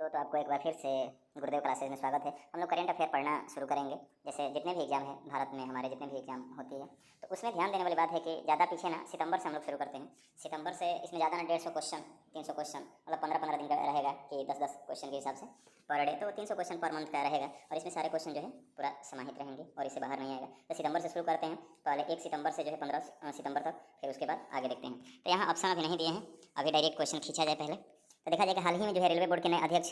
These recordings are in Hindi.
तो आपको एक बार फिर से गुरुदेव क्लासेस में स्वागत है। हम लोग करेंट अफेयर पढ़ना शुरू करेंगे। जैसे जितने भी एग्जाम है भारत में, हमारे जितने भी एग्जाम होती है, तो उसमें ध्यान देने वाली बात है कि ज़्यादा पीछे ना सितंबर से हम लोग शुरू करते हैं। सितंबर से इसमें ज़्यादा ना 150 क्वेश्चन, 300 क्वेश्चन, मतलब 15-15 दिन का रहेगा कि 10-10 क्वेश्चन के हिसाब से पर डे, तो 300 क्वेश्चन पर मंथ का रहेगा और इसमें सारे क्वेश्चन जो है पूरा समाहित रहेंगे और इससे बाहर नहीं आएगा। तो सितंबर से शुरू करते हैं। पहले 1 सितंबर से जो है 15 सितंबर तक, फिर उसके बाद आगे देखते हैं। तो यहाँ ऑप्शन अभी नहीं दिए हैं, अभी डायरेक्ट क्वेश्चन खींचा जाए पहले। तो देखा जाए कि हाल ही में जो है रेलवे बोर्ड के नए अध्यक्ष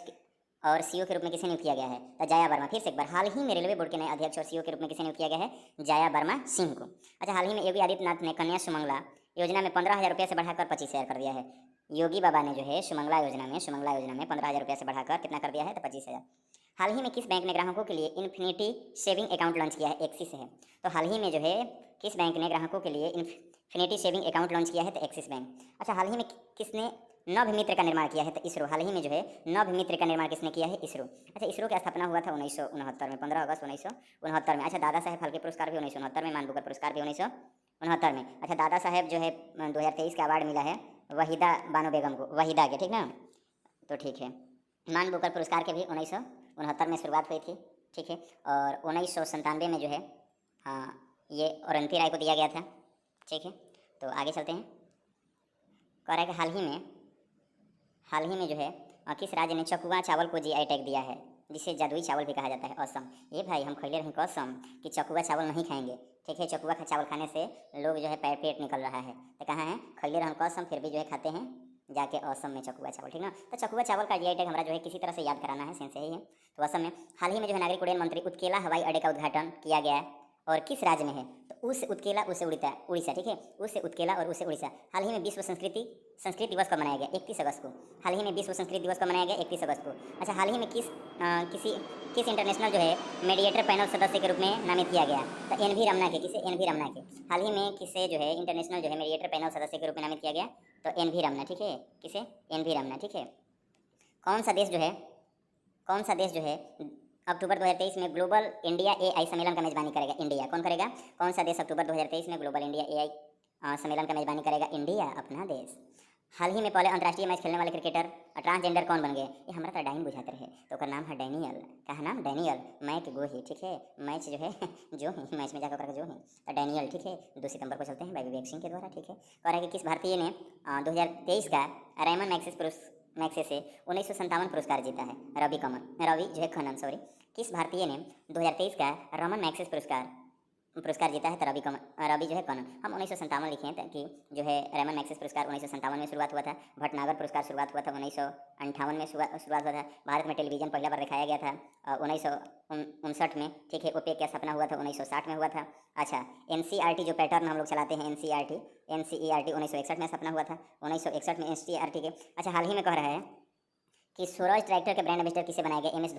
और सीईओ के रूप में किसे नियुक्त किया गया है? तो जाया वर्मा। फिर से एक बार, हाल ही में रेलवे बोर्ड के नए अध्यक्ष और सीईओ के रूप में किसे नियुक्त किया गया है? जाया वर्मा सिंह को। अच्छा, हाल ही में योगी आदित्यनाथ ने कन्या सुमंगला योजना में 15,000 रुपये से बढ़ाकर 25,000 कर दिया है। योगी बाबा ने जो है सुमंगला योजना में 15,000 रुपये से बढ़ाकर कितना कर दिया है? तो 25,000। हाल ही में किस बैंक ने ग्राहकों के लिए इन्फिनिटी सेविंग अकाउंट लॉन्च किया है? एक्सिस है। तो हाल ही में जो है किस बैंक ने ग्राहकों के लिए इन्फिनिटी सेविंग अकाउंट लॉन्च किया है? तो एक्सिस बैंक। अच्छा, हाल ही में किसने नभमित्र का निर्माण किया है? तो इसरो। हाल ही में जो है नभमित्र का निर्माण किसने किया है? इसरो। अच्छा, इसरो की स्थापना हुआ था 1969 में, 15 अगस्त 1969 में। अच्छा, दादा साहेब फाल्के पुरस्कार भी 1969 में, मान बुकर पुरस्कार भी 1969 में। अच्छा, दादा साहेब जो है 2023 का अवार्ड मिला है वहीदा बानो बेगम को, वहीदा के, ठीक ना? तो ठीक है। मान बुकर पुरस्कार के भी 1969 में शुरुआत हुई थी, ठीक है। और 1997 में जो है ये औरंती राय को दिया गया था, ठीक है। तो आगे चलते हैं। कह रहा है कि हाल ही में जो है किस राज्य ने चकुआ चावल को जीआई टैग दिया है, जिसे जादुई चावल भी कहा जाता है? असम। ये भाई हम खैले रहे कसम कि चकुआ चावल नहीं खाएंगे, ठीक है। चकुआ का चावल खाने से लोग जो है पेट निकल रहा है। तो कहाँ है? खैले रहे कसम, फिर भी जो है खाते हैं जाके असम में चकुआ चावल, ठीक ना? तो चकुआ चावल का जीआई टैग हमारा जो है किसी तरह से याद कराना है, सेंस यही है। तो असम में हाल ही में जो है नागरिक उड्डयन मंत्री उत्केला हवाई अड्डे का उद्घाटन किया गया है और किस राज्य में है? तो उस उत्केला उसे उड़ीसा, ठीक है। उसे उत्केला और उसे उड़ीसा। हाल ही में विश्व संस्कृत दिवस कब मनाया गया? 31 अगस्त को। हाल ही में विश्व संस्कृत दिवस कब मनाया गया? 31 अगस्त को। अच्छा, हाल ही में किस इंटरनेशनल जो है मेडिएटर पैनल सदस्य के रूप में नामित किया गया? तो एन.वी. रमना के। किसे? एन.वी. रमना के। हाल ही में किसे जो है इंटरनेशनल जो है मेडिएटर पैनल सदस्य के रूप में नामित किया गया? तो एन.वी. रमना, ठीक है। किसे? एन.वी. रमना, ठीक है। कौन सा देश जो है अक्टूबर 2023 में ग्लोबल इंडिया एआई सम्मेलन का मेजबानी करेगा? इंडिया। कौन करेगा? कौन सा देश अक्टूबर 2023 में ग्लोबल इंडिया एआई सम्मेलन का मेजबानी करेगा? इंडिया, अपना देश। हाल ही में पहले अंतर्राष्ट्रीय मैच खेलने वाले क्रिकेटर ट्रांसजेंडर कौन बन गए? ये हमारा तो डाइन बुझाते रहे, तो उसका नाम है डैनियल। क्या नाम? डैनियल मैक गोही, ठीक है। मैच जो है जो ही मैच में जाकर जो है तो डैनियल, ठीक है। 2 सितंबर को चलते हैं भाई विवेक सिंह के द्वारा, ठीक है। कह रहा है कि किस भारतीय ने 2023 का रेमन मैग्सेसे से 1957 पुरस्कार जीता है? रवि खन्ना, सॉरी। किस भारतीय ने 2023 का रमन मैग्सेसे पुरस्कार जीता है? तो रवि जो है कनन। हम 1957 लिखे हैं कि जो है रेमन मैग्सेसे पुरस्कार 1957 में शुरुआत हुआ था। भटनागर पुरस्कार शुरुआत हुआ था 1958 में शुरुआत हुआ था। भारत में टेलीविजन पहला बार दिखाया गया था 1959 में, ठीक है। ओपेक की स्थापना हुआ था 1960 में हुआ था। अच्छा, एनसीईआरटी जो पैटर्न हम लोग चलाते हैं, एनसीईआरटी 1961 में स्थापना हुआ था, 1961 में एनसीईआरटी के। अच्छा, हाल ही में कह रहा है कि स्वराज ट्रैक्टर के ब्रांड एम्बेसडर किसे बनाए गए? एम एस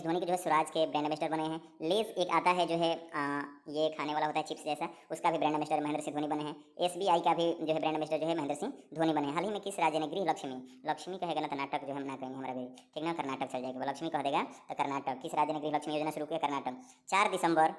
धोनी के जो है स्वराज के ब्रांड एम्बेसडर बने हैं। लेज एक आता है जो है ये खाने वाला होता है चिप्स जैसा, उसका भी ब्रांड एम्बेसडर महेंद्र सिंह धोनी बने हैं। एसबीआई का भी जो है ब्रांड एम्बेसडर जो है महेंद्र सिंह धोनी बने हैं। हाल ही में किस राज्य ने गृह लक्ष्मी कहेगा ना, कर्नाटक जो हम ना कहेंगे हमारा भी, ठीक ना, कर्नाटक चल जाएगा। लक्ष्मी कह देगा तो कर्नाटक। किस राज्य ने गृह लक्ष्मी योजना शुरू किया? कर्नाटक। 4 दिसंबर,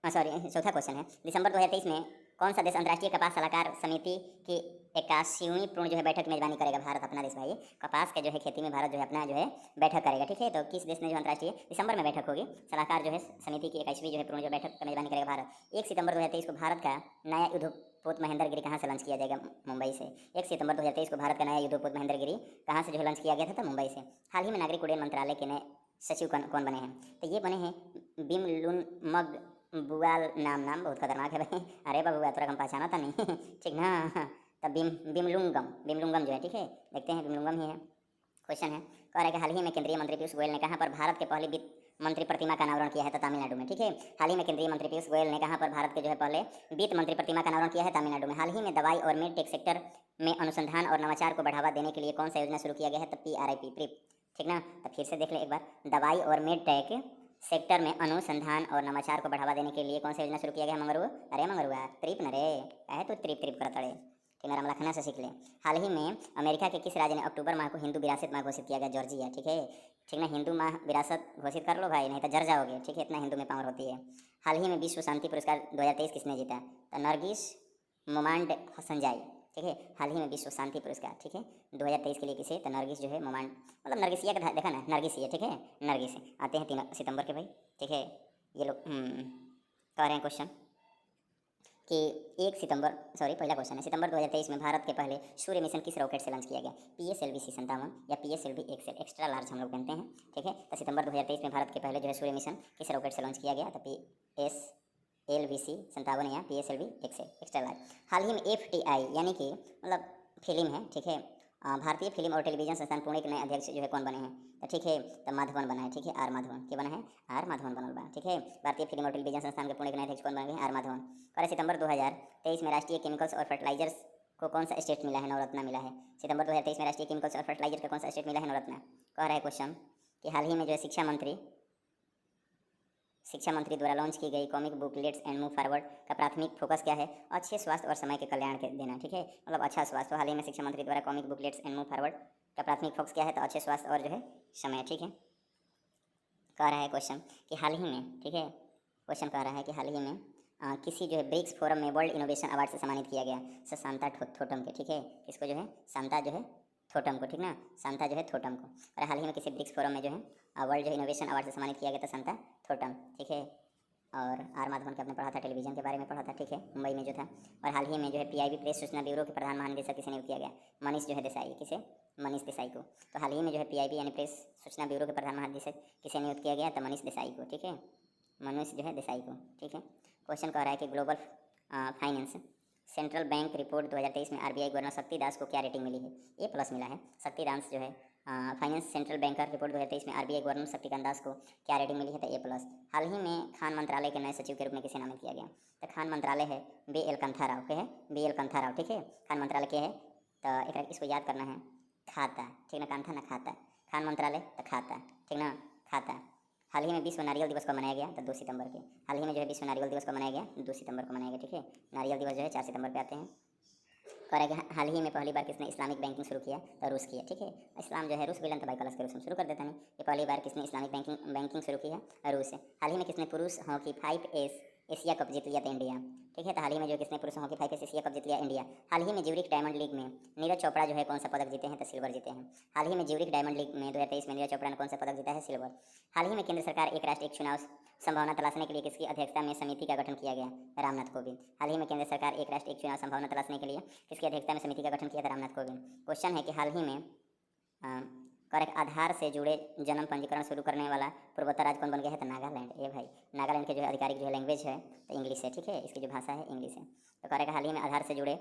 चौथा क्वेश्चन है, दिसंबर 2023 में कौन सा देश अंतर्राष्ट्रीय कपास सलाहकार समिति की 81वीं पूर्ण जो है बैठक मेजबानी करेगा? भारत, अपना देश भाई। कपास के जो है खेती में भारत जो है अपना जो है बैठक करेगा, ठीक है। तो किस देश ने जो अंतर्राष्ट्रीय दिसंबर में बैठक होगी सलाहकार जो है समिति की 21वीं जो है पूर्ण जो बैठक का मेजबानी करेगा भारत? 1 सितंबर 2023 को भारत का नया युद्धपोत महेंद्रगिरी कहाँ से लॉन्च किया जाएगा? मुंबई से। 1 सितंबर 2023 को भारत का नया युद्धपोत महेंद्रगिरी कहाँ से जो है लॉन्च किया गया था? तो मुंबई से। हाल ही में नागरिक उड्डयन मंत्रालय के नए सचिव कौन बने हैं? तो ये बने हैं बिमलुनमग बुआल। नाम बहुत खतरनाक है भाई। अरे बाबू थोड़ा हम पहचाना था नहीं ठीक ना। तब बिमलुंगम जो है, ठीक है। देखते हैं, बिमलुंगम ही है। क्वेश्चन है, कह रहा है कि हाल ही में केंद्रीय मंत्री पीयूष गोयल ने कहाँ पर भारत के पहले वित्त मंत्री प्रतिमा का अनावरण किया है? तो तमिलनाडु में, ठीक है। हाल ही में केंद्रीय मंत्री पीयूष गोयल ने कहाँ पर भारत के जो है पहले वित्त मंत्री प्रतिमा का अनावरण किया है? तमिलनाडु में। हाल ही में दवाई और मेडटेक सेक्टर में अनुसंधान और नवाचार को बढ़ावा देने के लिए कौन सा योजना शुरू किया गया है? तो PRIP, ठीक ना। तो फिर से देख ले एक बार, दवाई और मेडटेक सेक्टर में अनुसंधान और नवाचार को बढ़ावा देने के लिए कौन सा योजना शुरू किया गया? मंगरुआ। अरे मंगरुआ त्रिप न रे, कहे तो त्रिप करता रे, ठीक है। लखनऊ से सीख ले। हाल ही में अमेरिका के किस राज्य ने अक्टूबर माह को हिंदू विरासत माह घोषित किया गया? जॉर्जिया, ठीक है। ठीक ना, हिंदू माह विरासत घोषित कर लो भाई, नहीं तो जर जाओगे, ठीक है। इतना हिंदू में पावर होती है। हाल ही में विश्व शांति पुरस्कार 2023 किसने जीता? तो नरगिस मोमांड हसनजाई, ठीक है। हाल ही में विश्व शांति पुरस्कार, ठीक है, 2023 के लिए किसे, तो नरगिस जो है मोमांड, मतलब नरगिसिया का देखा ना, नरगिसिया, ठीक है, नरगिस आते हैं 3 सितंबर के भाई, ठीक है। ये लोग कह रहे हैं क्वेश्चन कि 1 सितंबर, सॉरी पहला क्वेश्चन है, सितंबर 2023 में भारत के पहले सूर्य मिशन किस रॉकेट से लॉन्च किया गया? PSLV-C57 या PSLV एक्सेल, एक्स्ट्रा लार्ज हम लोग कहते हैं, ठीक है। तो सितंबर 2023 में भारत के पहले जो है सूर्य मिशन किस रॉकेट से लॉन्च किया गया? तो PSLV-57 या PSLV एक्सेल, एक्स्ट्रा लार्ज। हाल ही में FTI यानी कि मतलब फिल्म है, ठीक है, भारतीय फिल्म और टेलीविजन संस्थान पुणे के नए अध्यक्ष जो है कौन बने हैं? तो ठीक है, तो माधवन बना है, ठीक है, आर माधवन, क्या बना है? आर माधवन बनल बा, ठीक है। भारतीय फिल्म और टेलीविजन संस्थान के पुणे के नए अध्यक्ष कौन बने हैं? आर माधवन। और सितंबर 2023 में राष्ट्रीय केमिकल्स और फर्टिलाइजर्स को कौन सा स्टेट मिला है? नवरत्ना मिला है। सितंबर 2023 में राष्ट्रीय केमिकल्स और फर्टिलाइजर का कौन सा स्टेट मिला है? नवरत्ना। कह रहा है क्वेश्चन कि हाल ही में जो है शिक्षा मंत्री द्वारा लॉन्च की गई comic book let's end move forward का प्राथमिक फोकस क्या है? अच्छे स्वास्थ्य और समय के कल्याण के देना, ठीक है, मतलब अच्छा स्वास्थ्य। तो हाल ही में शिक्षा मंत्री द्वारा comic book let's end move forward का प्राथमिक फोकस क्या है? तो अच्छे स्वास्थ्य और जो है समय, ठीक है। कह रहा है क्वेश्चन कि हाल ही में, ठीक है, क्वेश्चन कह रहा है कि हाल ही में किसी जो है ब्रिक्स फोरम में वर्ल्ड इनोवेशन अवार्ड से सम्मानित किया गया शांता थोटम के, ठीक है, इसको जो है शांता जो है थोटम को, ठीक ना, शांता जो है थोटम को। और हाल ही में किसी ब्रिक्स फोरम में जो है वर्ल्ड जो है इनोवेशन अवार्ड से सम्मानित किया गया था शांता थोटम, ठीक है। और आर माधवन के आपने पढ़ा था, टेलीविजन के बारे में पढ़ा था, ठीक है, मुंबई में जो था। और हाल ही में जो है PIB प्रेस सूचना ब्यूरो के प्रधान महानिदेशक किसे नियुक्त किया गया? मनीष जो है देसाई, किसे? मनीष देसाई को। तो हाल ही में जो है PIB यानी प्रेस सूचना ब्यूरो के प्रधान महानिदेशक किसे नियुक्त किया गया? तो मनीष देसाई को, ठीक है, मनीष जो है देसाई को, ठीक है। क्वेश्चन कह रहा है कि global finance central bank report 2023 में RBI गवर्नर शक्तिदास को क्या रेटिंग मिली है? A+ मिला है। शक्तिदास जो है फाइनेंस सेंट्रल बैंकर रिपोर्ट 2023 में RBI गवर्नर शक्तिकांत दास को क्या रेटिंग मिली है? तो A+। हाल ही में खान मंत्रालय के नए सचिव के रूप में किसे नामित किया गया? तो खान मंत्रालय है BL कंथा राव, क्या है? BL कंथा राव, ठीक है, खान मंत्रालय क्या है? तो इसको याद करना है, खाता, ठीक ना, कांथा ना खाता, खान मंत्रालय तो खाता, ठीक ना, खाता। हाल ही में विश्व नारियल दिवस को मनाया गया? तो 2 सितंबर के। हाल ही में जो है विश्व नारियल दिवस को मनाया गया? 2 सितंबर को मनाया गया, ठीक है। नारियल दिवस जो है 4 सितंबर पे आते हैं। कह रहा है कि हाल ही में पहली बार किसने इस्लामिक बैंकिंग शुरू किया? तो रूस किया, ठीक है। इस्लाम जो है रूस विलन तो भाई क्लास के रूस में शुरू कर देता नहीं। ये पहली बार किसने इस्लामिक बैंकिंग शुरू की है? रूस है। हाल ही में किसने पुरुष हॉकी 5S एशिया कप जीत लिया था? इंडिया, ठीक है। तो हाल ही में जो किसने पुरुष हॉकी 5S एशिया कप जीत लिया? इंडिया। हाल ही में ज्यूरिख डायमंड लीग में नीरज चोपड़ा जो है कौन सा पदक जीते हैं? तो सिल्वर जीते हैं। हाल ही में ज्यूरिख डायमंड लीग में 2023 में नीरज चोपड़ा ने कौन सा पदक जीता है? सिल्वर। हाल ही में केंद्र सरकार एक राष्ट्र एक चुनाव संभावना तलाशने के लिए किसकी अध्यक्षता में समिति का गठन किया गया? रामनाथ कोविंद। हाल ही में केंद्र सरकार एक राष्ट्र एक चुनाव संभावना तलाशने के लिए किसकी अध्यक्षता में समिति का गठन किया था? रामनाथ कोविंद। क्वेश्चन है कि हाल ही में करेक्ट आधार से जुड़े जन्म पंजीकरण शुरू करने वाला पूर्वोत्तर राज्य कौन बन गया है? तो नागालैंड। ये भाई नागालैंड के जो है आधिकारिक जो है लैंग्वेज है तो इंग्लिश है, ठीक है, इसकी जो भाषा है इंग्लिश है। तो करेक्ट हाल ही में आधार से जुड़े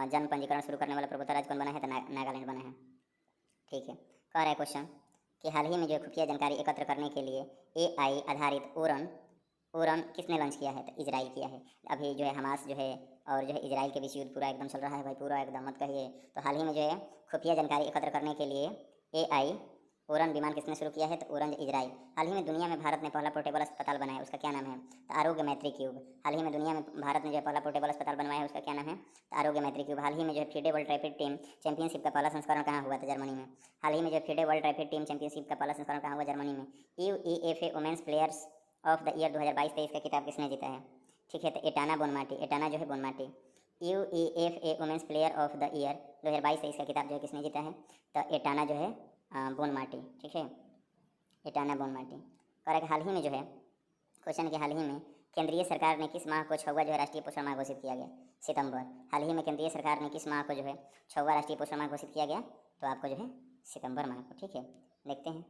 जन्म पंजीकरण शुरू करने वाला पूर्वोत्तर राज्य कौन बना है? तो नागालैंड बना है, ठीक है। कह रहा है क्वेश्चन कि हाल ही में जो खुफिया जानकारी एकत्र करने के लिए AI आधारित ओरम किसने लॉन्च किया है? तो इजराइल किया है। अभी जो है हमास जो है और जो है इजराइल के बीच युद्ध पूरा एकदम चल रहा है भाई, पूरा एकदम मत कहिए। तो हाल ही में जो है खुफिया जानकारी एकत्र करने के लिए AI ओरन विमान किसने शुरू किया है? तो ओरन इजराइल। हाल ही में दुनिया में भारत ने पहला पोर्टेबल अस्पताल बनाया, उसका क्या नाम है? तो आरोग्य मैत्री क्यूब। हाल ही में दुनिया में भारत ने जो है पहला पोर्टेबल अस्पताल बनवाया है, उसका क्या नाम है? तो आरोग्य मैत्री क्यूब। हाल ही में जो है FIDE world rapid team championship का पहला संस्करण कहाँ हुआ था? जर्मनी में। हाल ही में जो FIDE world rapid team championship का पहला संस्करण कहाँ हुआ? जर्मनी में। UEFA women's players of the year 2022-23 का खिताब किसने जीता है? ठीक है, तो एटाना बोनमाटी, एटाना जो है Bonmati. UEFA women's player of the year 2022-23 का खिताब जो है किसने जीता है? तो एटाना जो है बोनमाटी, ठीक है, एटाना बोनमाटी। करेक्ट। हाल ही में जो है क्वेश्चन के हाल ही में केंद्रीय सरकार ने किस माह को 6वां जो है राष्ट्रीय पोषण माह घोषित किया गया? सितंबर। हाल ही में केंद्रीय सरकार ने किस माह को जो है 6वां राष्ट्रीय पोषण माह घोषित किया गया? तो आपको जो है सितंबर माह को, ठीक है। देखते हैं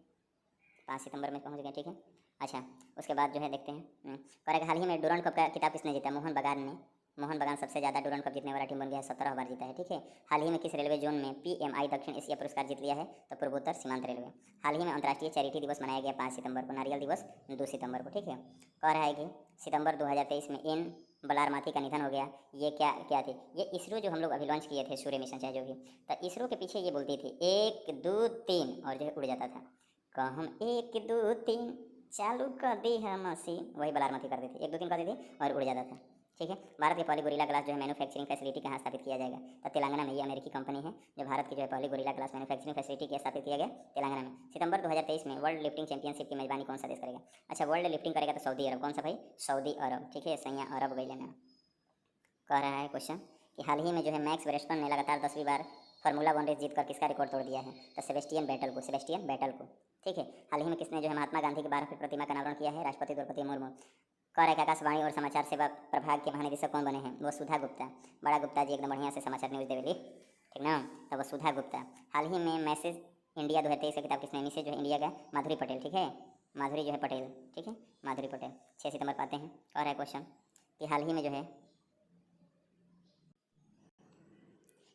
5 सितंबर में पहुंच गए, ठीक है। अच्छा, उसके बाद जो है देखते हैं करेक्ट। हाल ही में डूरंड कप का खिताब किसने जीता? मोहन बगान ने। मोहन बगान सबसे ज़्यादा डूरंड कप जीतने वाला टीम बन गया है, 17 बार जीता है, ठीक है। हाल ही में किस रेलवे जोन में PMI दक्षिण एशिया पुरस्कार जीत लिया है? तो पूर्वोत्तर सीमांत रेलवे। हाल ही में अंतर्राष्ट्रीय चैरिटी दिवस मनाया गया 5 सितंबर को, नारियल दिवस 2 सितंबर को, ठीक है। कह रहा है कि सितंबर 2023 में एन बलारमाथी का निधन हो गया। ये क्या थी? ये इसरो जो हम लोग अभी लॉन्च किए थे सूर्य मिशन चाहे जो भी, तो इसरो के पीछे ये बोलती थी 1 2 3 और जो है उड़ जाता था। कहम 1 2 3 चालू कर दी है मशीन, वही बलारमाथी करती थी, 1 2 3 करती थी और उड़ जाता था, ठीक है। भारत के पहले गोरिल्ला ग्लास जो है मैन्युफैक्चरिंग फैसिलिटी कहाँ स्थापित किया जाएगा? तो तेलंगाना में। ये अमेरिकी कंपनी है जो भारत की जो है पहले गोरिल्ला ग्लास मैन्युफैक्चरिंग फैसिलिटी के स्थापित किया गया तेलंगाना में। सितंबर 2023 में वर्ल्ड लिफ्टिंग चैंपियनशिप की मेजबानी कौन सा देश करेगा? अच्छा, वर्ल्ड लिफ्टिंग करेगा तो सऊदी अरब। कौन सा भाई? सऊदी अरब, ठीक है, सैया अरब गई लेना। कह रहा है क्वेश्चन कि हाल ही में जो है मैक्स वेरस्टन ने लगातार 10वीं बार फार्मूला 1 रेस जीतकर किसका रिकॉर्ड तोड़ दिया है? तो सेबेस्टियन बेटल को। ठीक है। हाल ही में किसने जो है महात्मा गांधी की 12 फीट प्रतिमा का अनावरण किया है? राष्ट्रपति द्रौपदी मुर्मू। कह रहे कि आकाशवाणी और समाचार सेवा प्रभाग के महानिदेशक कौन बने हैं? वो सुधा गुप्ता। बड़ा गुप्ता जी एकदम बढ़िया से समाचार न्यूज़ देवेली, ठीक ना। तो वो सुधा गुप्ता। हाल ही में मैसेज इंडिया 2023 का किताब किसने? मैसेज जो है इंडिया का माधुरी पटेल, ठीक है। माधुरी जो है पटेल, ठीक है, माधुरी पटेल। 6 सितंबर पाते हैं। और है क्वेश्चन कि हाल ही में जो है,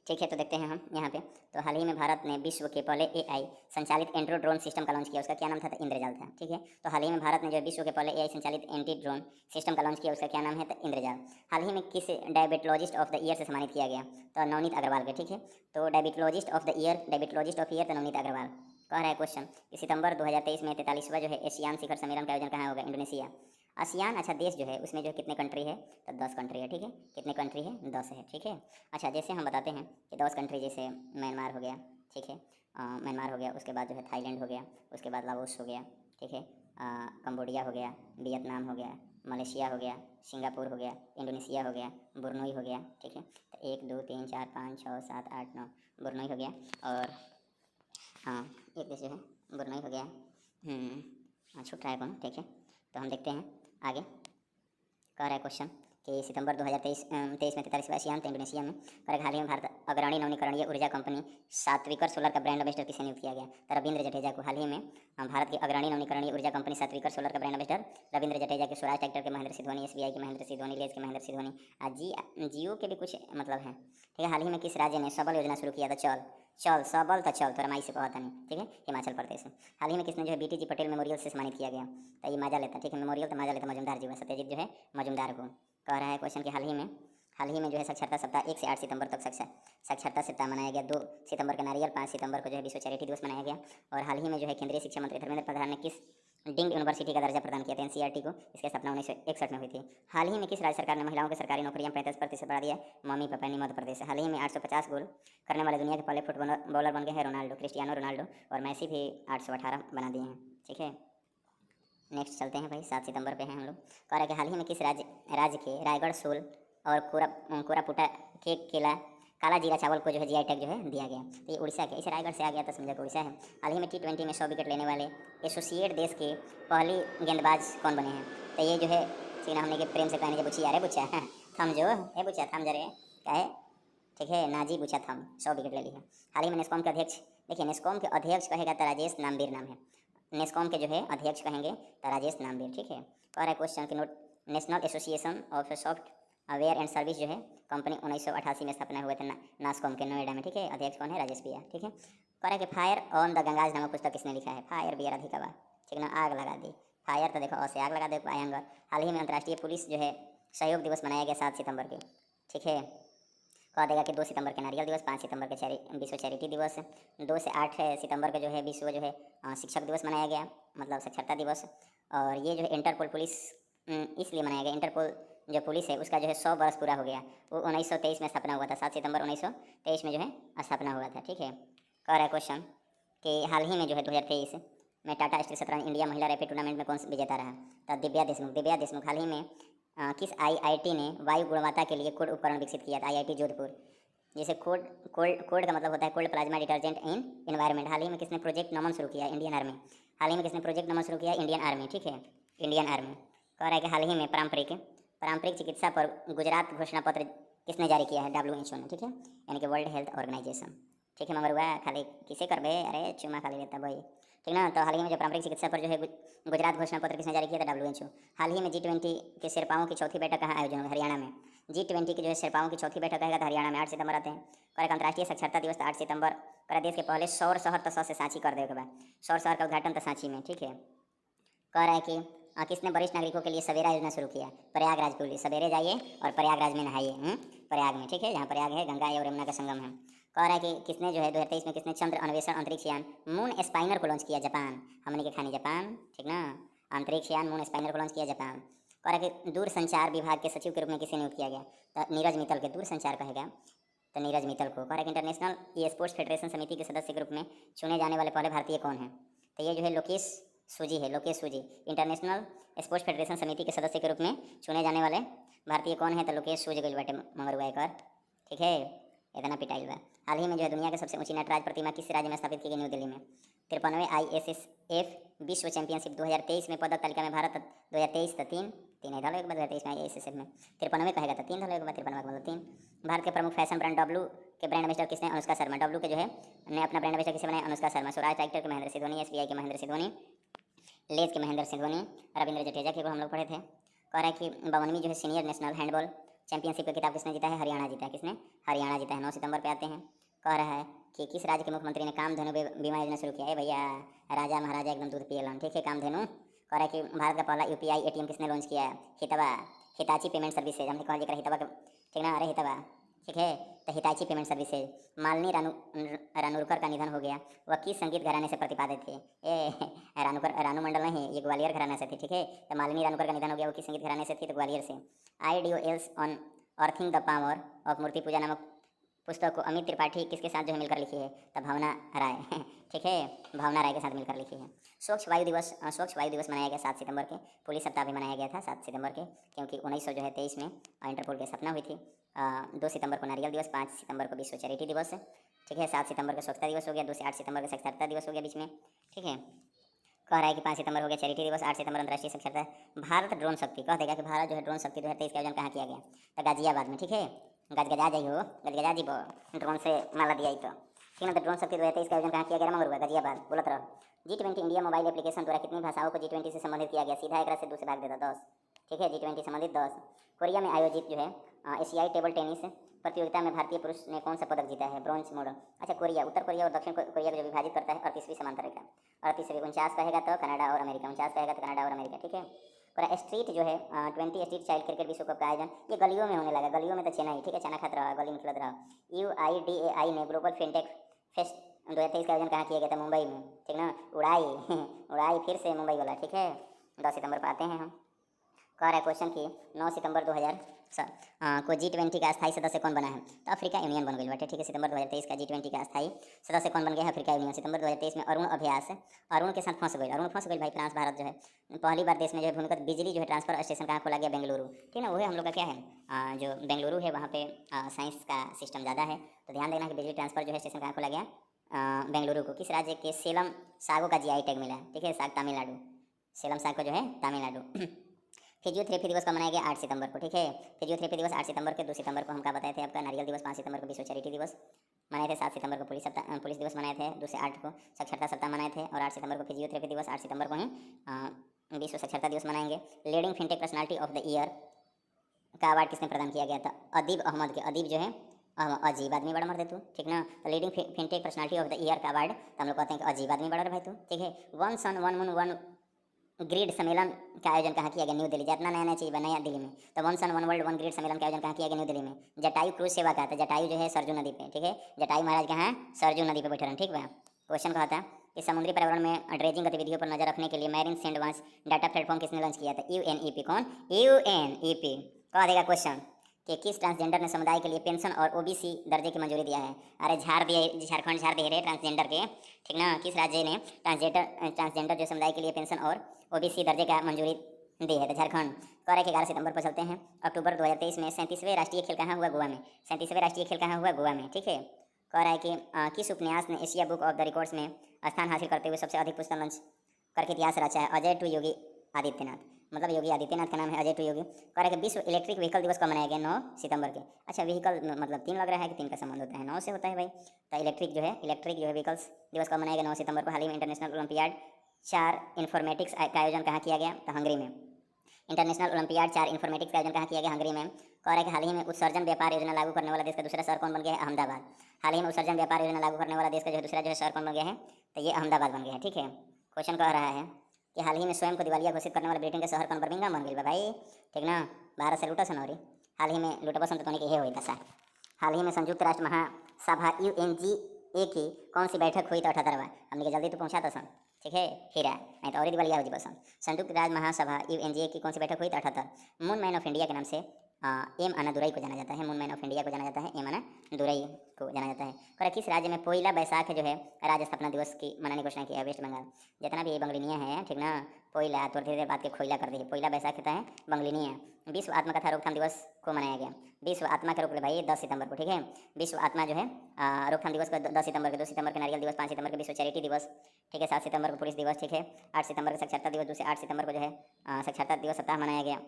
ठीक है, तो देखते हैं हम यहाँ पे। तो हाल ही में भारत ने विश्व के पहले एआई संचालित एंटी ड्रोन सिस्टम का लॉन्च किया। उसका क्या नाम था? तो इंद्रजाल था, ठीक है। तो हाल ही में भारत ने जो विश्व के पहले एआई संचालित एंटी ड्रोन सिस्टम का लॉन्च किया, उसका क्या नाम है? तो इंद्रजाल। हाल ही में किस डायबिटोलॉजिस्ट ऑफ द ईयर से सम्मानित किया गया? तो नवनीत अग्रवाल के, ठीक है। तो डायबिटोलॉजिस्ट ऑफ द ईयर तो नवनीत अग्रवाल। कह रहा है क्वेश्चन कि सितंबर 2023 में 43वां जो है एशियान शिखर सम्मेलन का आयोजन कहाँ होगा? इंडोनेशिया। आसियान, अच्छा, देश जो है उसमें जो कितने कंट्री है? तो 10 कंट्री है, ठीक है। कितने कंट्री है? 10 है, ठीक है। अच्छा, जैसे हम बताते हैं कि 10 कंट्री, जैसे म्यांमार हो गया, ठीक है, म्यांमार हो गया, उसके बाद जो है थाईलैंड हो गया, उसके बाद लाओस हो गया, ठीक है, कंबोडिया हो गया, वियतनाम हो गया, मलेशिया हो गया, सिंगापुर हो गया, इंडोनेशिया हो गया, बुरनोई हो गया, ठीक है। तो 1 2 3 4 5 6 7 8 9 बुरनोई हो गया। और हाँ, एक देश जो है बुरनोई हो गया। छूट रहा है कौन, ठीक है। तो हम देखते हैं आगे। कह रहा है क्वेश्चन कि सितंबर 2023 में 43वां एशियान इंडोनेशिया में कर हाल ही में भारत अग्रणी नवीकरणीय ऊर्जा कंपनी सात्विकर सोलर का ब्रांड एम्बेसडर किसे नियुक्त किया गया? तो रविंद्र जडेजा को। हाल ही में भारत की अग्रणी नवीकरणीय ऊर्जा कंपनी सात्विकर सोलर का ब्रांड एम्बेसडर रविंद्र जडेजा के, स्वराज ट्रैक्टर के महेंद्र सिंह धोनी, एसबीआई के महेंद्र सिंह धोनी, लेज के महेंद्र सिंह धोनी, जियो के भी कुछ मतलब है, ठीक है। हाल ही में किस राज्य ने सबल योजना शुरू किया? था चल सबल तो चल, तो रमाई से कहता नहीं, ठीक है, हिमाचल प्रदेश है। हाल ही में किसने जो है बीटीजी पटेल मेमोरियल से सम्मानित किया गया? तो ये माजा लेता, ठीक है, मेमोरियल तो माजा लेता मजुमदार जी हुआ, सत्यजीत जो है मजुमदार को। कह रहा है क्वेश्चन कि हाल ही में जो है साक्षरता सप्ताह 1 से 8 सितंबर तक साक्षरता सप्ताह मनाया गया। 2 सितंबर का नारियल, 5 सितंबर को जो है विश्व चैरिटी दिवस मनाया गया। और हाल ही में जो है केंद्रीय शिक्षा मंत्री धर्मेंद्र प्रधान ने किस डीम्ड यूनिवर्सिटी का दर्जा प्रदान किया था? एनसीईआरटी को। इसकी स्थापना 1961 में हुई थी। हाल ही में किस राज्य सरकार ने महिलाओं की सरकारी नौकरियां 35% बढ़ा दिया? मम्मी पापा ने, मध्य प्रदेश। हाल ही में 850 गोल करने वाले दुनिया के पहले फुटबॉलर बन गए हैं रोनाल्डो, क्रिस्टियानो रोनाल्डो। और मैसी भी 818 बना दिए हैं, ठीक है। नेक्स्ट चलते हैं भाई, 7 सितंबर पे हैं हम लोग। कह रहा है कि हाल ही में किस राज्य के रायगढ़, सोल और कोरापुटा के केला काला जीरा चावल को जो है जीआई टैग जो है दिया गया? तो ये उड़ीसा के, इसे रायगढ़ से आ गया तो समझा कि उड़ीसा है। हाल ही में T20 में 100 विकेट लेने वाले एसोसिएट देश के पहली गेंदबाज कौन बने हैं? तो ये जो है सीना हमने के प्रेम से कहने जो बुचिया, अरे बुचिया थम जो ए बुचिया थम जरे क्या है, ठीक है, नाजी बुचिया थम 100 विकेट ले ली है। हाल ही में नेस्कॉम के अध्यक्ष, देखिए नेस्कॉम के अध्यक्ष कहेगा तो राजेश नामबीर नाम है। नेस्कॉम के जो है अध्यक्ष कहेंगे तो राजेश नामबीर, ठीक है। कह रहा है क्वेश्चन कि national association of software and service जो है कंपनी 1988 में स्थापना हुए थे नास्कॉम के, नोएडा में, ठीक है। अध्यक्ष कौन है? राजेश भैया, ठीक है। कह रहा है कि फायर ऑन द गंगाज नामक पुस्तक किसने लिखा है? फायर बियर अधिकवा, ठीक ना, आग लगा दी। फायर तो देखो अवश्य आग लगा दे आयंगर। हाल ही में अंतर्राष्ट्रीय पुलिस जो है सहयोग दिवस मनाया गया 7 सितंबर के, ठीक है। कह देगा कि 2 सितंबर के नारियल दिवस, 5 सितंबर के विश्व चैरिटी दिवस, 2 से 8 सितंबर को जो है विश्व जो है शिक्षक दिवस मनाया गया, मतलब साक्षरता दिवस। और ये जो है इंटरपोल पुलिस इसलिए मनाया गया, इंटरपोल जो पुलिस है उसका जो है 100 वर्ष पूरा हो गया। वो 1923 में स्थापना हुआ था, 7 सितंबर 1923 में जो है स्थापना हुआ था, ठीक है। कह रहा है क्वेश्चन कि हाल ही में जो है 2023 में टाटा स्टील शतरंज इंडिया महिला रैपिड टूर्नामेंट में कौन विजेता रहा? तो दिव्या देशमुख। हाल ही में किस आईआईटी ने वायु गुणवत्ता के लिए कोड उपकरण विकसित किया था? आईआईटी जोधपुर। जैसे कोड का मतलब होता है कोल्ड प्लाज्मा डिटर्जेंट इन एनवायरनमेंट। हाल ही में किसने प्रोजेक्ट नमन शुरू किया? Indian army. हाल ही में किसने प्रोजेक्ट नमन शुरू किया? इंडियन आर्मी, ठीक है, इंडियन आर्मी। कह रहा है कि हाल ही में पारंपरिक चिकित्सा पर गुजरात घोषणा पत्र किसने जारी किया है? WHO ने, ठीक है, यानी कि वर्ल्ड हेल्थ ऑर्गेनाइजेशन, ठीक है। मगर हुआ खाली किसे कर बे, अरे चुमा खाली रहता भाई, ठीक ना। तो हाल ही में जो पारंपरिक चिकित्सा पर जो है गुजरात घोषणा पत्र किसने जारी किया था? WHO। हाल ही में G20 के शेरपाओं की चौथी बैठक कहाँ आयोजन हुआ? हरियाणा में। G20 की जो है शेरपाओं की चौथी बैठक है तो हरियाणा में 8 सितंबर आते हैं। और अंतर्राष्ट्रीय साक्षरता दिवस 8 सितंबर कर देश के पहले सौर शहर तो 100 से सांची कर देगा, सौर शहर का उद्घाटन तो सांची में, ठीक है। कह रहा है कि किसने वरिष्ठ नागरिकों के लिए सवेरा योजना शुरू किया? प्रयागराज पुलिस। सवेरे जाइए और प्रयागराज में नहाइए, प्रयाग में, ठीक है, जहाँ प्रयाग है, गंगा और यमुना का संगम है। कह रहा है कि किसने जो है 2023 में किसने चंद्र अन्वेषण अंतरिक्ष यान मून स्पाइनर को लॉन्च किया? जापान। हमने के खानी जापान, ठीक ना, अंतरिक्ष यान मून स्पाइनर को लॉन्च किया जापान। कह रहा है कि दूर संचार विभाग के सचिव के रूप में किसे नियुक्त किया गया? तो नीरज मित्तल के, दूर संचार कहेगा तो नीरज मित्तल को। कह रहा है कि इंटरनेशनल ई स्पोर्ट्स फेडरेशन समिति के सदस्य के रूप में चुने जाने वाले पहले भारतीय कौन है? तो ये जो है लोकेश सूजी है, लोकेश सूजी। इंटरनेशनल स्पोर्ट्स फेडरेशन समिति के सदस्य के रूप में चुने जाने वाले भारतीय कौन है? तो लोकेश सूजी गई बाटे मंगरुआ कर, ठीक है, इतना पिटाइल बा। हाल ही में जो है दुनिया के सबसे ऊंची नटराज प्रतिमा किस राज्य में स्थापित की गई? न्यू दिल्ली में। 53वें ISSF विश्व चैंपियनशिप 2023 में पदक तालिका में भारत 2023 था तीन इधर एक बार 2023 में ISSF में 53वें कहेगा था तीन एक बार 53 का मतलब तीन। भारत के प्रमुख फैशन ब्रांड डब्लू के ब्रांड एम्बेसडर किसने? अनुष्का शर्मा। डब्लू के जो है ने अपना ब्रांड एम्बेसडर किसे बनाया? अनुष्का शर्मा। स्वराज ट्रैक्टर के महेंद्र सिंह धोनी, SBI के महेंद्र सिंह धोनी, लेज के महेंद्र सिंह धोनी, रविंद्र जडेजा के को हम लोग पढ़े थे। कह रहा है कि 52वीं जो है सीनियर नेशनल हैंडबॉल चैंपियनशिप का खिताब किसने जीता है? हरियाणा जीता है। किसने? हरियाणा जीता है। 9 सितंबर पे आते हैं। कह रहा है कि किस राज्य के मुख्यमंत्री ने कामधेनु बीमा योजना शुरू किया है? भैया राजा महाराजा एकदम दूध पिए लन, ठीक है, कामधेनु। कह रहा है कि भारत का पहला UPI ATM किसने लॉन्च किया है? हितवा, हिताची पेमेंट सर्विसेज। हमने कहा जिक्र हितवा का, ठीक ना? अरे हितवा, ठीक है, तो हिताची पेमेंट सर्विसेज। मालिनी रानूरकर का निधन हो गया। वह किस संगीत घराने से प्रतिपादित थे? रानू मंडल नहीं, ये ग्वालियर घराने से थे, ठीक है। तो मालिनी रानूकर का निधन हो गया, वो किस संगीत घराने से थी? तो ग्वालियर से। IDOLs on earthing the power of Murti Puja नामक पुस्तक को अमित त्रिपाठी किसके साथ जो है मिलकर लिखी है? तो भावना राय, ठीक है, भावना राय के साथ मिलकर लिखी है। स्वच्छ वायु दिवस मनाया गया 7 सितंबर के। पुलिस सप्ताह भी मनाया गया था 7 सितंबर के, क्योंकि 1923 में इंटरपोल की स्थापना हुई थी। 2 सितंबर को नारियल दिवस, 5 सितंबर को विश्व चैरिटी दिवस, ठीक है। 7 सितंबर को स्वच्छता दिवस हो गया, 2 से 8 सितंबर को साक्षरता दिवस हो गया बीच में, ठीक है। कह रहा है कि 5 सितंबर हो गया चैरिटी दिवस, 8 सितंबर अंतर्राष्ट्रीय साक्षरता। भारत ड्रोन शक्ति, कह देगा कि भारत जो है ड्रोन शक्ति 2023 का आयोजन कहाँ किया गया? तो गाजियाबाद में, ठीक है। गजगजा जाइयो, गजगजा जीबो, ड्रोन से माला दिया तो, ठीक है ना। तो ड्रोन शक्ति 2023 का आयोजन कहाँ किया गया? मंगरुआ, गाजियाबाद। बोलत रहो। G20 इंडिया मोबाइल एप्लीकेशन द्वारा कितनी भाषाओं को G20 से संबंधित किया गया? सीधा एक से 2 से भाग देता 10, ठीक है। G20 संबंधित 10। कोरिया में आयोजित जो है एशियाई टेबल टेनिस प्रतियोगिता में भारतीय पुरुष ने कौन सा पदक जीता है? Bronze medal. अच्छा, कोरिया, उत्तर कोरिया और दक्षिण कोरिया को जो विभाजित करता है 38वीं समांतर रेखा। 38वीं 49 कहेगा तो कनाडा और अमेरिका, 49 कहेगा तो कनाडा और अमेरिका, ठीक है। पूरा स्ट्रीट जो है 20 स्ट्रीट चाइल्ड क्रिकेट विश्व कप का आयोजन ये गलियों में होने लगा। गलियों में तो चेन्नई, ठीक है, चना खात रहा, गली में खेलत रहा। UIDAI ने ग्लोबल फिनटेक फेस्ट 2023 का आयोजन कहाँ किया गया था? मुंबई में, ठीक ना। उड़ाई फिर से मुंबई वाला, ठीक है। 10 सितंबर पर आते हैं हम। कह रहा है क्वेश्चन की 9 सितंबर 2000 को G20 का अस्थायी सदस्य कौन बना है? तो अफ्रीका यूनियन बन गई बाटे, ठीक है। सितंबर 2023 का G20 का अस्थायी सदस्य कौन बन गया है? Africa union. सितंबर 2023 में अरुण अभ्यास, अरुण के साथ फंस गई भाई फ्रांस भारत जो है पहली बार देश में जो है भूमिगत बिजली जो है ट्रांसफर स्टेशन कहाँ खोला गया? बेंगलुरु, ठीक ना। वही हम लोग का क्या है जो बेंगलुरु है वहाँ पे साइंस का सिस्टम ज़्यादा है, तो ध्यान देना कि बिजली ट्रांसफर जो है स्टेशन कहाँ खोला गया? बेंगलुरु को। किस राज्य के सेलम सागो का GI टैग मिला है? ठीक है, साग तमिलनाडु, सेलम साग को जो है तमिलनाडु। फिजियोथेरेपी दिवस का मनाया गया 8 सितंबर को, ठीक है। फिजियोथेरेपी दिवस 8 सितंबर के। 2 सितंबर को हम क्या बताए थे आपका? नारियल दिवस। 5 सितंबर को विश्व चैरिटी दिवस मनाए थे। 7 सितंबर को पुलिस दिवस मनाए थे। 2 से 8 को साक्षरता सप्ताह मनाए थे। और 8 सितंबर को फिजियोथेरेपी दिवस, 8 सितंबर को ही विश्व साक्षरता दिवस मनाएंगे। Leading fintech personality of the year का अवार्ड किसने प्रदान किया गया था? अदीब अहमद के। अदीब जो है अजीब आदमी बड़ा मर दे तू, ठीक ना। तो leading fintech personality of the year का अवार्ड तो हम लोग कहते हैं कि अजीब आदमी बड़ा भाई तू, ठीक है। One sun one moon one grid सम्मेलन का आयोजन कहाँ किया गया? न्यू दिल्ली। जितना नया चीज़ बना नया दिल्ली में। तो one sun one world one grid सम्मेलन का आयोजन कहाँ किया गया? न्यू दिल्ली में। जटायु क्रूज सेवा का था। जटायु जो है सरजू नदी पे, ठीक है। जटायु महाराज कहाँ है? सरजू नदी पे बैठे रहन, ठीक है। क्वेश्चन कहा था कि समुद्री पर्यावरण में ड्रेजिंग गतिविधियों पर नजर रखने के लिए मैरिन सैंडवाच डाटा प्लेटफॉर्म किसने लॉन्च किया था? UNEP। कौन? UNEP। कह देगा क्वेश्चन कि किस ट्रांसजेंडर ने समुदाय के लिए पेंशन और OBC दर्जे की मंजूरी दिया है? अरे झाड़ दिए, झारखंड झाड़ दिए रे ट्रांसजेंडर के, ठीक ना। किस राज्य ने ट्रांसजेंडर जो समुदाय के लिए पेंशन और OBC दर्जे का मंजूरी दी है? तो झारखंड। कह रहे कि 11 सितंबर पर चलते हैं। अक्टूबर 2023 में 37वें राष्ट्रीय खेल कहाँ हुआ? गोवा में। 37वें राष्ट्रीय खेल कहाँ हुआ? गोवा में, ठीक है। कह रहा है कि किस उपन्यास ने Asia book of the records में स्थान हासिल करते हुए सबसे अधिक पुस्तक लॉन्च करके इतिहास रचा है? अजय टू योगी आदित्यनाथ, मतलब योगी आदित्यनाथ का नाम है अजय टू योगी। कह रहा है कि विश्व इलेक्ट्रिक व्हीकल दिवस कब मनाया गया? 9 सितंबर के। अच्छा, व्हीकल मतलब 3 लग रहा है कि 3 का संबंध होता है? 9 से होता है भाई। तो इलेक्ट्रिक जो है व्हीकल्स दिवस कब मनाया गया? 9 सितंबर को। हाल ही में इंटरनेशनल ओलंपियाड 4 इन्फॉर्मेटिक्स का आयोजन कहाँ किया गया? तो हंगरी में। इंटरनेशनल ओलंपियाड 4 इन्फॉर्मेटिक्स का आयोजन कहाँ किया गया? हंगरी में। कह रहा है कि हाल ही में उत्सर्जन व्यापार योजना लागू करने वाला देश का दूसरा शहर कौन बन गया है? अहमदाबाद। हाल ही में उत्सर्जन व्यापार योजना लागू करने वाला देश का जो दूसरा जो है शहर कौन बन गया है? तो ये अहमदाबाद बन गया है, ठीक है। क्वेश्चन कह रहा है कि हाल ही में स्वयं को दिवालिया घोषित करने वाला ब्रिटेन का शहर कौन? बर्मिंघम बन गया भाई, ठीक ना। भारत से लूटा सनौरी। हाल ही में लूटा बसंत होने की ये हुई दशा। हाल ही में संयुक्त राष्ट्र महासभा UNGA की कौन सी बैठक हुई? तो 78वां। हमने के जल्दी तो पहुँचा था सन, ठीक है, हीरा नहीं तो और ही दिवालिया हो जी बसन। संयुक्त राज्य महासभा UNGA की कौन सी बैठक हुई? तो 78। मून मैन ऑफ इंडिया के नाम से एम अन्नादुरई को जाना जाता है। मून मैन ऑफ इंडिया को जाना जाता है, एम अन्नादुरई को जाना जाता है। और किस राज्य में पोइला बैसाख जो है राज्य स्थापना दिवस की मनाने की घोषणा की है? वेस्ट बंगाल। जितना भी ये बंगलिनियाँ हैं, ठीक ना, पोइला, थोड़ी देर बाद के खोइला कर दी। पोइला बैसाख होता है बंगलिनी है। विश्व आत्मकथा रोकथाम दिवस को मनाया गया। विश्व आत्मा के रोक ले भाई 10 सितंबर को, ठीक है। विश्व आत्मा जो है रोकथाम दिवस को 10 सितंबर के, 2 सितंबर के नारियल दिवस, 5 सितंबर के विश्व चैरिटी दिवस, ठीक है। 7 सितंबर को पुलिस दिवस, ठीक है। 8 सितंबर को साक्षरता दिवस, दूसरे 8 सितंबर को जो है साक्षरता दिवस सप्ताह मनाया गया,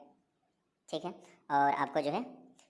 ठीक है। और आपको जो है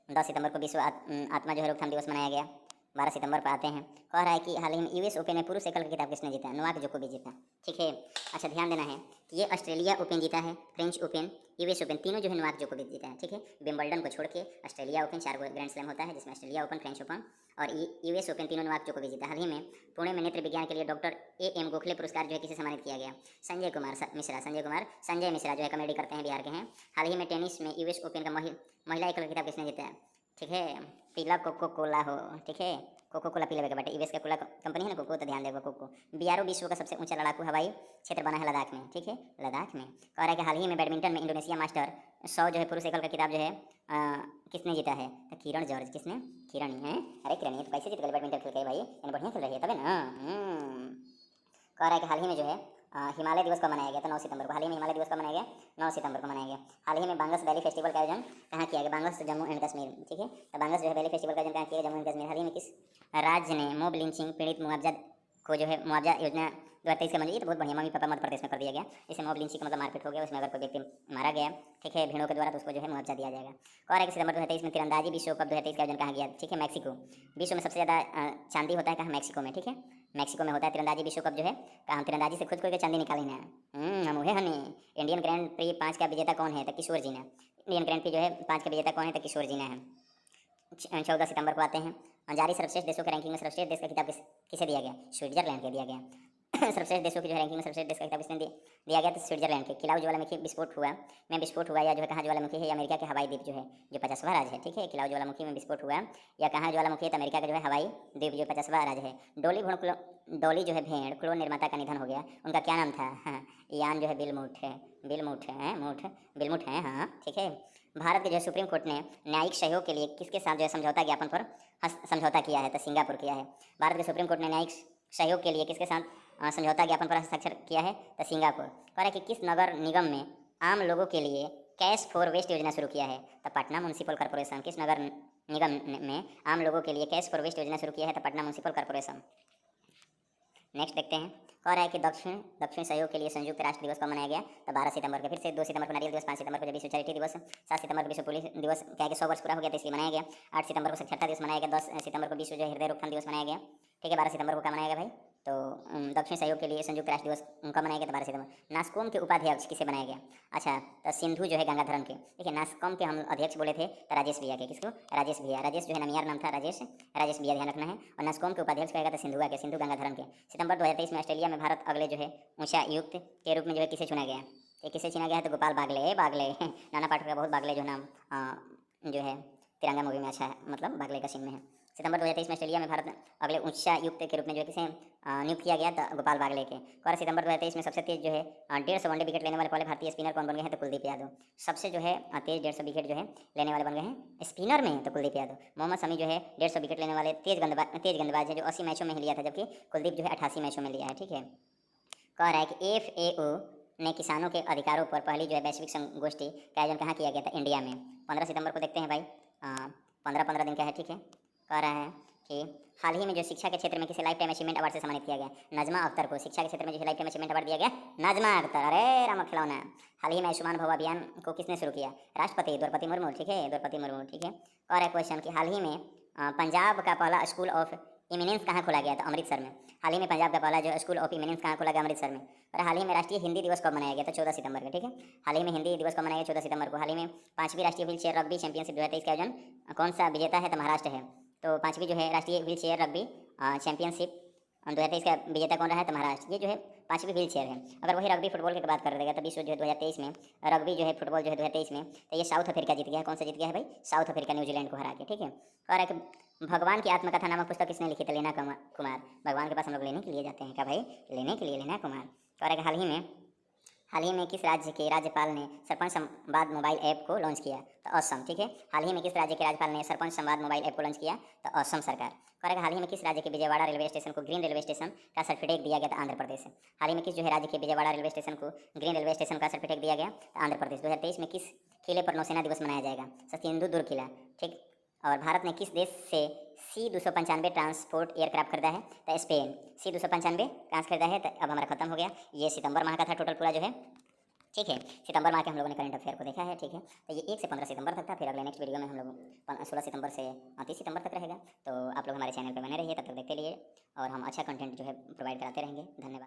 10 सितंबर को विश्व आत्मा जो है रोकथाम दिवस मनाया गया। 12 सितंबर पर आते हैं, कह रहा है कि हाल ही में यूएस ओपन में पुरुष एकल की खिताब किसने जीता? नोवाक जोकोविच जीता, ठीक है। अच्छा ध्यान देना है कि ये ऑस्ट्रेलिया ओपन जीता है, फ्रेंच ओपन, यूएस ओपन, तीनों जो है नोवाक जोकोविच जीता है, ठीक है। विंबलडन को छोड़ के ऑस्ट्रेलिया ओपन 4 ग्रैंड स्लैम होता है, जिसमें ऑस्ट्रेलिया ओपन, फ्रेंच ओपन और यूएस ओपन तीनों नोवाक जोकोविच जीता। हाल ही में पुणे में नेत्र विज्ञान के लिए डॉक्टर AM गोखले पुरस्कार जो है किसे सम्मानित किया गया? संजय कुमार मिश्रा, संजय मिश्रा जो है कॉमेडी करते हैं, बिहार के हैं। हाल ही में टेनिस में यूएस ओपन का महिला एकल खिताब किसने जीता है? ठीक है, पीला कोको कोला हो, ठीक है। कोको कोला पी लेगा बेटा, यूएस का कोला कंपनी है ना कोको, तो ध्यान देगा कोको। BRO विश्व का सबसे ऊंचा लड़ाकू हवाई क्षेत्र बना है लद्दाख में, ठीक है, लद्दाख में। कह रहा है कि हाल ही में बैडमिंटन में इंडोनेशिया मास्टर 100 जो है पुरुष एकल का खिताब जो है किसने जीता है? तो किरण जॉर्ज, किसने? किरण है। अरे किरण ये तो कैसे जीत गए बैडमिंटन खेल के भाई, इन्हें बढ़िया खेल रही है तभी ना। कह रहा है कि हाल ही में जो है हिमालय दिवस को मनाया गया था 9 सितंबर को। हाल ही में हिमालय दिवस को मनाया गया, 9 सितंबर को मनाया गया। हाल ही में बांगस वैली फेस्टिवल का आयोजन कहाँ किया गया? बांगस जम्मू एंड कश्मीर, ठीक है। तो बांगस जो है वैली फेस्टिवल का आयोजन कहाँ किया? जम्मू एंड कश्मीर। हाल ही में किस राज्य ने मॉब लिंचिंग पीड़ित मुआवजा को जो है मुआवजा योजना 2023 का मंजूरी? तो बहुत बढ़िया, मम्मी पापा मध्य प्रदेश में कर दिया गया। इसे मॉब लिंचिंग का मतलब मारपीट हो गया, उसमें अगर कोई व्यक्ति मारा गया, ठीक है, भीड़ों के द्वारा, तो उसको जो है मुआवजा दिया जाएगा। कह रहा है कि सितंबर 2023 में तीरंदाजी विश्व कप 2023 का आयोजन कहाँ गया? ठीक है, मैक्सिको। विश्व में सबसे ज़्यादा चांदी होता है कहाँ? मैक्सिको में, ठीक है, मैक्सिको में होता है तीरंदाजी विश्व कप जो है। हम तीरंदाजी से खुद को चांदी निकाली ना, हम हुए हनी। इंडियन ग्रैंड प्री 5 का विजेता कौन है? तो किशोर जी ने। इंडियन ग्रैंड प्री जो है 5 का विजेता कौन है? तो किशोर जी ने है। 14 सितंबर को आते हैं, जारी सर्वश्रेष्ठ देशों के रैंकिंग में सर्वश्रेष्ठ देश का खिताब किसे दिया गया? स्विट्जरलैंड को दिया गया। सर्वश्रेष्ठ देशों की जो रैंकिंग में सर्वश्रेष्ठ देश का खिताब किसने दिया गया? तो स्विट्जरलैंड के। किलाउ ज्वालामुखी विस्फोट हुआ में विस्फोट हुआ या जो है कहाँ ज्वालामुखी है? या अमेरिका के हवाई द्वीप जो है, जो 50वां राज्य है, ठीक है। किलाउ ज्वालामुखी में विस्फोट हुआ या कहाँ ज्वालामुखी है? तो अमेरिका का जो है हवाई द्वीप जो 50वां राज्य है। डॉली जो है भेड़ क्लोन निर्माता का निधन हो गया, उनका क्या नाम था? हाँ, यान जो है बिलमुट है, बिलमुट है, हाँ, ठीक है। भारत के जो है सुप्रीम कोर्ट ने न्यायिक सहयोग के लिए किसके साथ जो है समझौता ज्ञापन पर समझौता किया है? तो सिंगापुर किया है। भारत के सुप्रीम कोर्ट ने न्यायिक सहयोग के लिए किसके साथ समझौता ज्ञापन पर हस्ताक्षर किया है? तो सिंगापुर। कह रहा है कि किस नगर निगम में आम लोगों के लिए कैश फॉर वेस्ट योजना शुरू किया है? तो पटना म्यूनसिपल कॉर्पोरेशन। किस नगर निगम में आम लोगों के लिए कैश फॉर वेस्ट योजना शुरू किया है? तो पटना म्यूनसिपल कॉर्पोरेशन। नेक्स्ट देखते हैं, कह रहा है कि दक्षिण सहयोग के लिए संयुक्त राष्ट्र दिवस कब मनाया गया? तो 12 सितंबर को। फिर से 2 सितंबर को नारियल दिवस, 5 सितंबर को विश्व चैरिटी दिवस, 7 सितंबर को विश्व पुलिस दिवस, क्या कि 100 वर्ष पूरा हो गया तो इसलिए मनाया गया। 8 सितंबर को साक्षरता दिवस मनाया गया। 10 सितंबर को विश्व जो है हृदय रोकथाम दिवस मनाया गया, ठीक है। 12 सितंबर को क्या मनाया गया भाई? तो दक्षिण सहयोग के लिए संयुक्त राष्ट्र दिवस कब मनाया गया? तो 12 सितंबर। नास्कॉम के उपाध्यक्ष किसे बनाया गया? अच्छा, तो सिंधु जो है गंगाधरन के, देखिए नास्कॉम के हम अध्यक्ष बोले थे तो राजेश भैया के। किसको? राजेश भैया। राजेश जो है नामियार नाम था, राजेश भैया, ध्यान रखना है। और नास्कॉम के उपाध्यक्ष कहेगा तो सिंधुआ के, सिंधु गंगाधरन के। सितंबर 2023 में ऑस्ट्रेलिया में भारत अगले जो है ऊंचा युक्त के रूप में जो है किसे चुना गया? ये किसे चुना गया है? तो गोपाल बागले। नाना पाटेकर का बहुत बागले जो नाम जो है तिरंगा मूवी में अच्छा है, मतलब बागले का सीन में है। सितंबर 2023 में ऑस्ट्रेलिया में भारत अगले ऊंचा युक्त के रूप में जो है किसे नियुक्त किया गया? तो गोपाल बागले के। और सितंबर 2023 में सबसे तेज जो है 150 वनडे विकेट लेने वाले पहले भारतीय स्पिनर कौन बन गए हैं? तो कुलदीप यादव। सबसे जो है तेज 150 विकेट जो है लेने वाले बन गए हैं स्पिनर में, तो कुलदीप यादव। मोहम्मद शमी जो है 150 विकेट लेने वाले तेज गेंदबाज है, जो 80 मैचों में ही लिया था, जबकि कुलदीप जो है 88 मैचों में लिया है, ठीक है। कह रहा है कि FAO ने किसानों के अधिकारों पर पहली जो है वैश्विक संगोष्ठी का आयोजन कहाँ किया गया था? इंडिया में। 15 सितंबर को देखते हैं भाई, 15 दिन का है, ठीक है। कह रहा है कि हाल ही में जो शिक्षा के क्षेत्र में किसे लाइफ टाइम अचीवमेंट अवार्ड से सम्मानित किया गया? नजमा अख्तर को। शिक्षा के क्षेत्र में जो लाइफ टाइम अचीवमेंट अवार्ड दिया गया नजमा अख्तर। अरे राम खिलौना। हाल ही में आयुष्मान भव अभियान को किसने शुरू किया? राष्ट्रपति द्रौपदी मुर्मू, ठीक है, द्रौपदी मुर्मू, ठीक है। और एक क्वेश्चन कि हाल ही में पंजाब का पहला स्कूल ऑफ इमिनेंस कहाँ खोला गया? तो अमृतसर में। हाल ही में पंजाब का पहला जो स्कूल ऑफ इमिनेंस कहाँ खोला गया? अमृतसर में। और हाल ही में राष्ट्रीय हिंदी दिवस कब मनाया गया? तो 14 सितंबर को, ठीक है। हाल ही में हिंदी दिवस कब मनाया गया? 14 सितंबर को। हाल ही में 5वीं राष्ट्रीय व्हील चेयर रग्बी चैंपियनशिप 2023 का आयोजन कौन सा विजेता है? तो महाराष्ट्र है। तो 5वीं जो है राष्ट्रीय व्हील चेयर रग्बी चैंपियनशिप 2023 का विजेता कौन रहा है? तो महाराष्ट्र। ये जो है 5वीं व्हील चेयर है। अगर वही रग्बी फुटबॉल की बात कर देगा तो विश्व जो है 2023 में रग्बी जो है फुटबॉल जो है 2023 में, तो ये साउथ अफ्रीका जीत गया है। कौन सा जीत गया है भाई? साउथ अफ्रीका, न्यूजीलैंड को हरा के, ठीक है। और एक भगवान की आत्मकथा नामक पुस्तक किसने लिखी? तो लीना कुमार। भगवान के पास हम लोग लेने के लिए जाते हैं क्या भाई? लेने के लिए लीना कुमार। और एक हाल ही में हाल ही में किस राज्य के राज्यपाल ने सरपंच संवाद मोबाइल ऐप को लॉन्च किया? तो असम। ठीक है, हाल ही में किस राज्य के राज्यपाल ने सरपंच संवाद मोबाइल ऐप को लॉन्च किया? तो असम सरकार। करेगा, हाल ही में किस राज्य के विजयवाड़ा रेलवे स्टेशन को ग्रीन रेलवे स्टेशन का सर्टिफिकेट दिया गया था? आंध्र प्रदेश। हाल ही में किस जो है राज्य के विजयवाड़ा रेलवे स्टेशन को ग्रीन रेलवे स्टेशन का सर्टिफिकेट दिया गया? तो आंध्र प्रदेश। 2023 में किस किले पर नौसेना दिवस मनाया जाएगा? सत्येंदु दुर्ग किला। ठीक, और भारत ने किस देश से C-295 ट्रांसपोर्ट एयरक्राफ्ट खरीदा है? तो स्पेन। C-295 कहाँ से खरीदा है? तो अब हमारा खत्म हो गया, ये सितंबर माह का था टोटल पूरा जो है। ठीक है, सितंबर माह के हम लोगों ने करंट अफेयर को देखा है। ठीक है, तो ये 1 से 15 सितंबर तक था। फिर अगले नेक्स्ट वीडियो में हम लोग 16 सितंबर से 30 सितंबर तक रहेगा। तो आप लोग हमारे चैनल पर बने रहिए, तब तक देखते रहिए और हम अच्छा कंटेंट जो है प्रोवाइड कराते रहेंगे। धन्यवाद।